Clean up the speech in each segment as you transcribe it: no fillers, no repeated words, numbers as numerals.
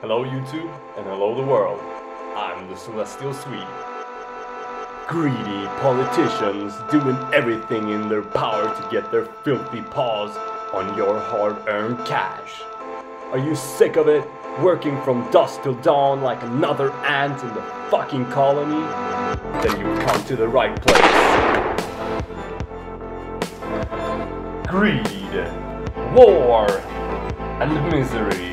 Hello YouTube, and hello the world. I'm the Celestial Swede. Greedy politicians doing everything in their power to get their filthy paws on your hard-earned cash. Are you sick of it? Working from dusk till dawn like another ant in the fucking colony? Then you've come to the right place. Greed, war, and misery.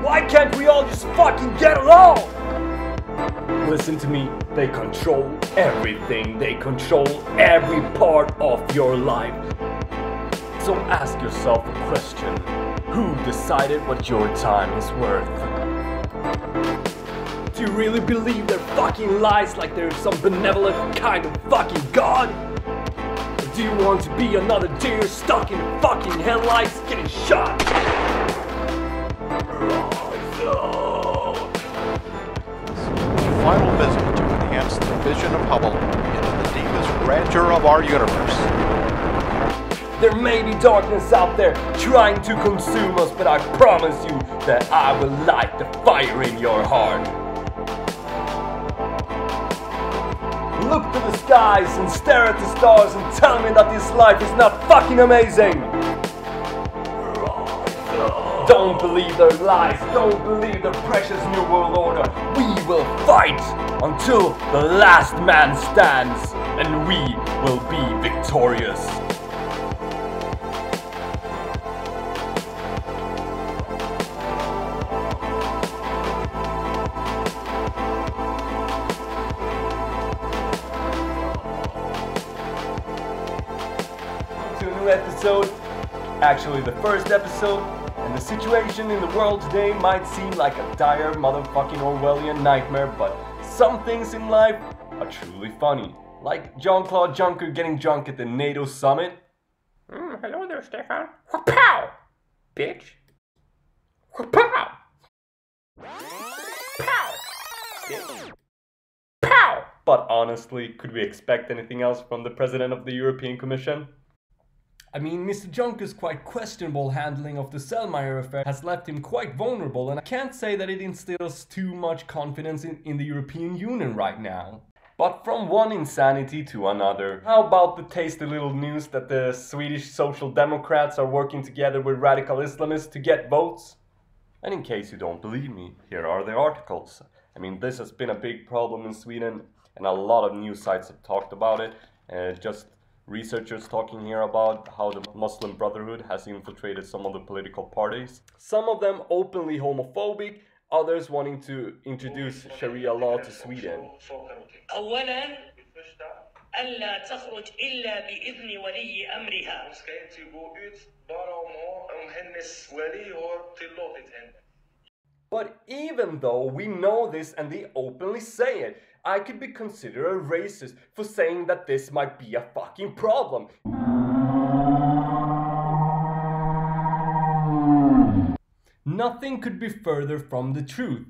Why can't we all just fucking get along? Listen to me, they control everything. They control every part of your life. So ask yourself a question. Who decided what your time is worth? Do you really believe their fucking lies like they're some benevolent kind of fucking god? Or do you want to be another deer stuck in fucking headlights getting shot? Final visit to enhance the vision of Hubble into the deepest grandeur of our universe. There may be darkness out there trying to consume us, but I promise you that I will light the fire in your heart. Look to the skies and stare at the stars and tell me that this life is not fucking amazing. Don't believe their lies, don't believe their precious new world order. We will fight until the last man stands, and we will be victorious. To a new episode, actually the first episode. And the situation in the world today might seem like a dire motherfucking Orwellian nightmare, but some things in life are truly funny. Like Jean-Claude Juncker getting drunk at the NATO summit. Hello there, Stefan. Pow! Bitch. Pow! Pow! Bitch. Pow! But honestly, could we expect anything else from the President of the European Commission? I mean, Mr. Juncker's quite questionable handling of the Selmayr affair has left him quite vulnerable, and I can't say that it instills too much confidence in the European Union right now. But from one insanity to another, how about the tasty little news that the Swedish Social Democrats are working together with radical Islamists to get votes? And in case you don't believe me, here are the articles. I mean, this has been a big problem in Sweden, and a lot of news sites have talked about it. Just researchers talking here about how the Muslim Brotherhood has infiltrated some of the political parties. Some of them openly homophobic, others wanting to introduce Sharia law to Sweden. أولاً ألا تخرج إلا بإذن ولي أمرها. But even though we know this and they openly say it, I could be considered a racist for saying that this might be a fucking problem. Nothing could be further from the truth.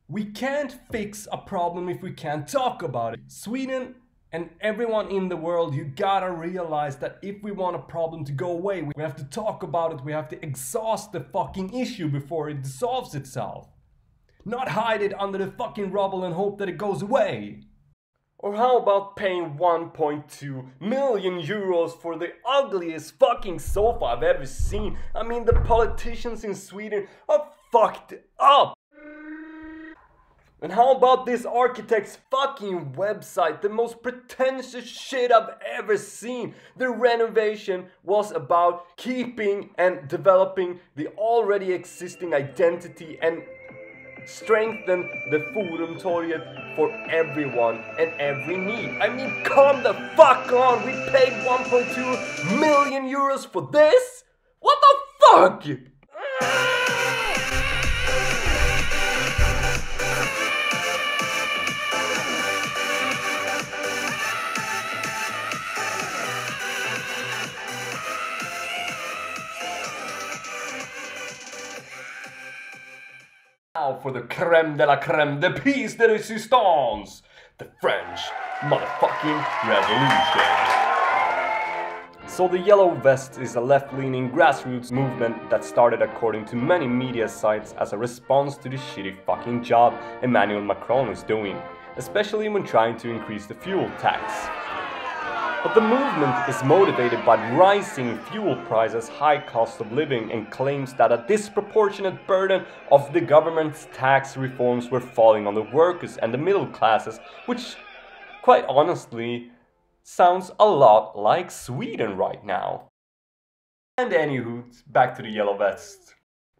We can't fix a problem if we can't talk about it. Sweden and everyone in the world, you gotta realize that if we want a problem to go away, we have to talk about it, we have to exhaust the fucking issue before it dissolves itself. Not hide it under the fucking rubble and hope that it goes away. Or how about paying 1.2 million euros for the ugliest fucking sofa I've ever seen? I mean, the politicians in Sweden are fucked up. And how about this architect's fucking website? The most pretentious shit I've ever seen. The renovation was about keeping and developing the already existing identity and strengthen the Forumtorget for everyone and every need. I mean, come the fuck on! We paid 1.2 million euros for this? What the fuck? Now for the creme de la creme, the piece de resistance, the French motherfucking Revolution. So the Yellow Vest is a left-leaning grassroots movement that started, according to many media sites, as a response to the shitty fucking job Emmanuel Macron is doing, especially when trying to increase the fuel tax. But the movement is motivated by rising fuel prices, high cost of living, and claims that a disproportionate burden of the government's tax reforms were falling on the workers and the middle classes, which, quite honestly, sounds a lot like Sweden right now. And anywho, back to the Yellow Vest.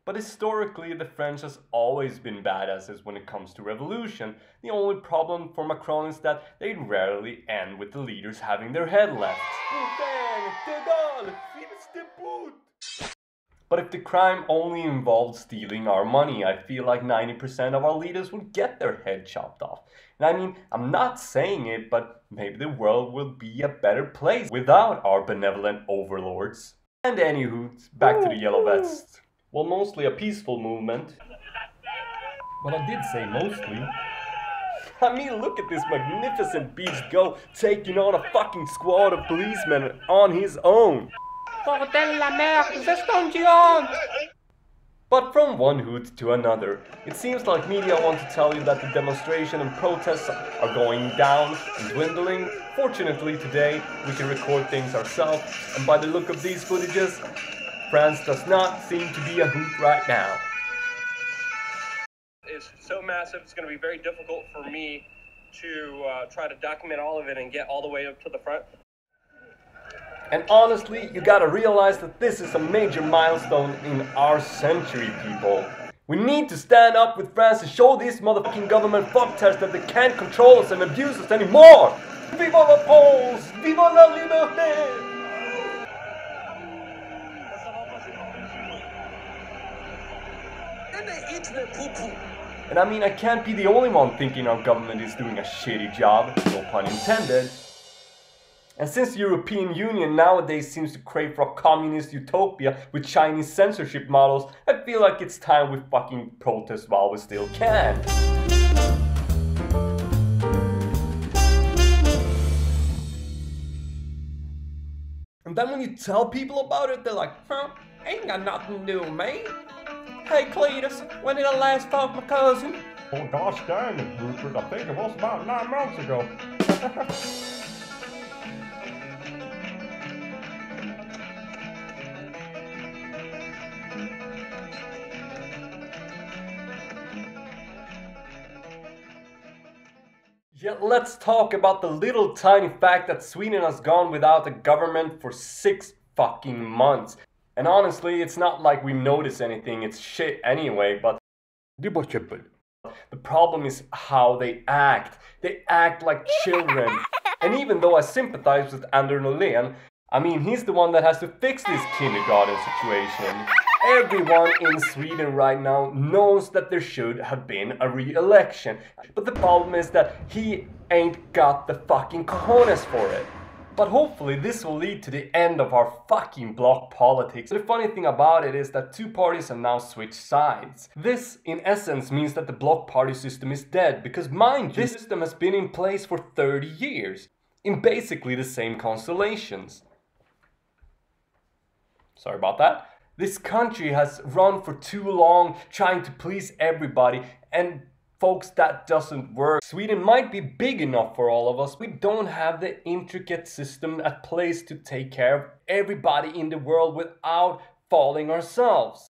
But historically, the French has always been badasses when it comes to revolution. The only problem for Macron is that they rarely end with the leaders having their head left. But if the crime only involved stealing our money, I feel like 90% of our leaders would get their head chopped off. And I mean, I'm not saying it, but maybe the world will be a better place without our benevolent overlords. And anywho, back to the Yellow Vest. Well, mostly a peaceful movement. But I did say mostly. I mean, look at this magnificent beast go, taking on a fucking squad of policemen on his own. But from one hoot to another, it seems like media want to tell you that the demonstration and protests are going down and dwindling. Fortunately today, we can record things ourselves, and by the look of these footages, France does not seem to be a hoot right now. It's so massive, it's going to be very difficult for me to try to document all of it and get all the way up to the front. And honestly, you gotta realize that this is a major milestone in our century, people. We need to stand up with France and show these motherfucking government fucktards that they can't control us and abuse us anymore! Viva la France! Viva la liberté! And I mean, I can't be the only one thinking our government is doing a shitty job, no pun intended. And since the European Union nowadays seems to crave for a communist utopia with Chinese censorship models, I feel like it's time we fucking protest while we still can. And then when you tell people about it, they're like, huh, ain't got nothing to do with me. Hey Cletus, when did I last talk to my cousin? Oh gosh dang it, Rupert, I think it was about 9 months ago. Yeah, let's talk about the little tiny fact that Sweden has gone without a government for 6 fucking months. And honestly, it's not like we notice anything, it's shit anyway, but the problem is how they act. They act like children. And even though I sympathize with Norlén, I mean, he's the one that has to fix this kindergarten situation. Everyone in Sweden right now knows that there should have been a re-election. But the problem is that he ain't got the fucking cojones for it. But hopefully this will lead to the end of our fucking bloc politics. The funny thing about it is that 2 parties have now switched sides. This, in essence, means that the bloc party system is dead, because mind you, this system has been in place for 30 years, in basically the same constellations. Sorry about that. This country has run for too long, trying to please everybody, and folks, that doesn't work. Sweden might be big enough for all of us. We don't have the intricate system at place to take care of everybody in the world without falling ourselves.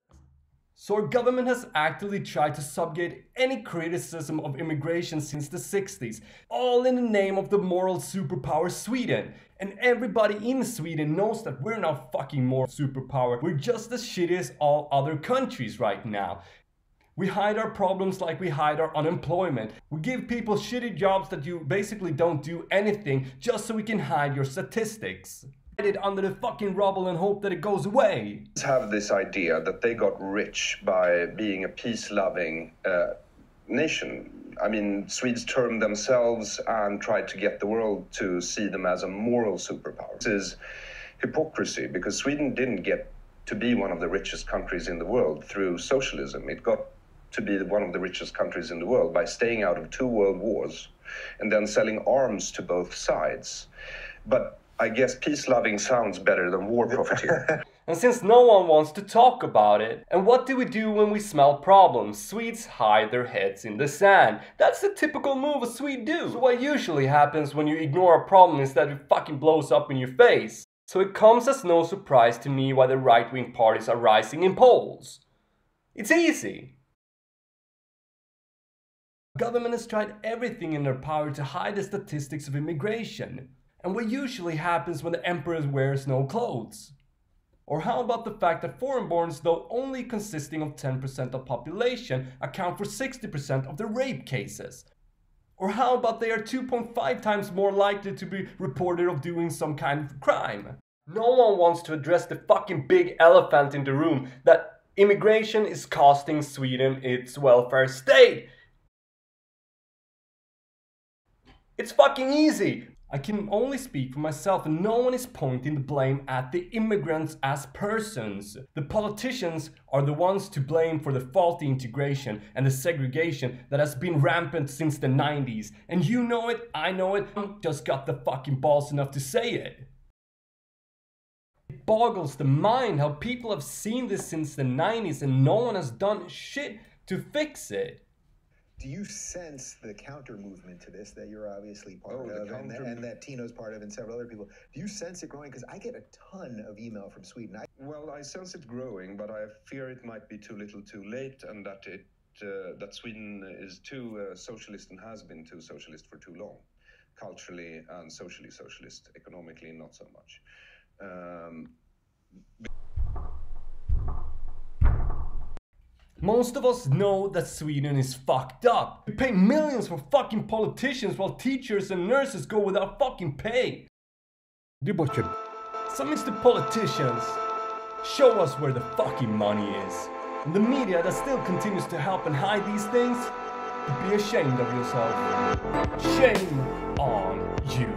So our government has actively tried to subjugate any criticism of immigration since the 60s, all in the name of the moral superpower Sweden. And everybody in Sweden knows that we're not fucking moral superpower. We're just as shitty as all other countries right now. We hide our problems like we hide our unemployment. We give people shitty jobs that you basically don't do anything just so we can hide your statistics. Hide it under the fucking rubble and hope that it goes away. Have this idea that they got rich by being a peace-loving nation. I mean, Swedes termed themselves and tried to get the world to see them as a moral superpower. This is hypocrisy, because Sweden didn't get to be one of the richest countries in the world through socialism. It got to be one of the richest countries in the world by staying out of 2 world wars and then selling arms to both sides. But I guess peace-loving sounds better than war profiteer. And since no one wants to talk about it, and what do we do when we smell problems? Swedes hide their heads in the sand. That's the typical move a Swede do. So what usually happens when you ignore a problem is that it fucking blows up in your face. So it comes as no surprise to me why the right-wing parties are rising in polls. It's easy. The government has tried everything in their power to hide the statistics of immigration. And what usually happens when the emperor wears no clothes? Or how about the fact that foreign-borns, though only consisting of 10% of population, account for 60% of the rape cases? Or how about they are 2.5 times more likely to be reported of doing some kind of crime? No one wants to address the fucking big elephant in the room, that immigration is costing Sweden its welfare state. It's fucking easy. I can only speak for myself, and no one is pointing the blame at the immigrants as persons. The politicians are the ones to blame for the faulty integration and the segregation that has been rampant since the 90s. And you know it, I know it, I just got the fucking balls enough to say it. It boggles the mind how people have seen this since the 90s and no one has done shit to fix it. Do you sense the counter movement to this that you're obviously part of and that Tino's part of and several other people? Do you sense it growing? Because I get a ton of email from Sweden. Well, I sense it growing, but I fear it might be too little too late, and that that Sweden is too socialist and has been too socialist for too long. Culturally and socially socialist, economically not so much. Most of us know that Sweden is fucked up. We pay millions for fucking politicians while teachers and nurses go without fucking pay. So Mr. Politicians, show us where the fucking money is. And the media that still continues to help and hide these things, be ashamed of yourself. Shame on you.